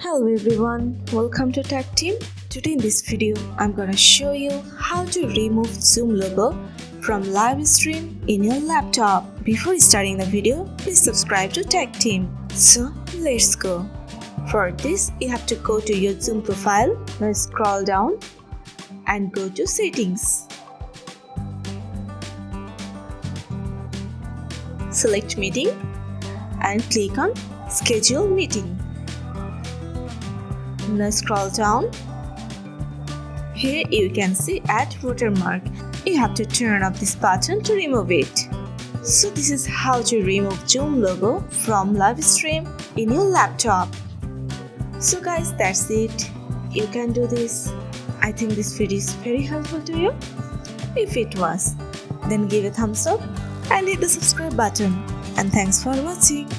Hello everyone, welcome to Tech Team. Today in this video, I'm gonna show you how to remove Zoom logo from live stream in your laptop. Before starting the video, please subscribe to Tech Team. So let's go. For this, you have to go to your Zoom profile. Now scroll down and go to Settings. Select Meeting and click on Schedule Meeting. Now scroll down. Here you can see Add Watermark. You have to turn off this button to remove it. So this is how to remove Zoom logo from live stream in your laptop. So guys, that's it. You can do this. I think this video is very helpful to you. If it was, then give a thumbs up and hit the subscribe button. And thanks for watching.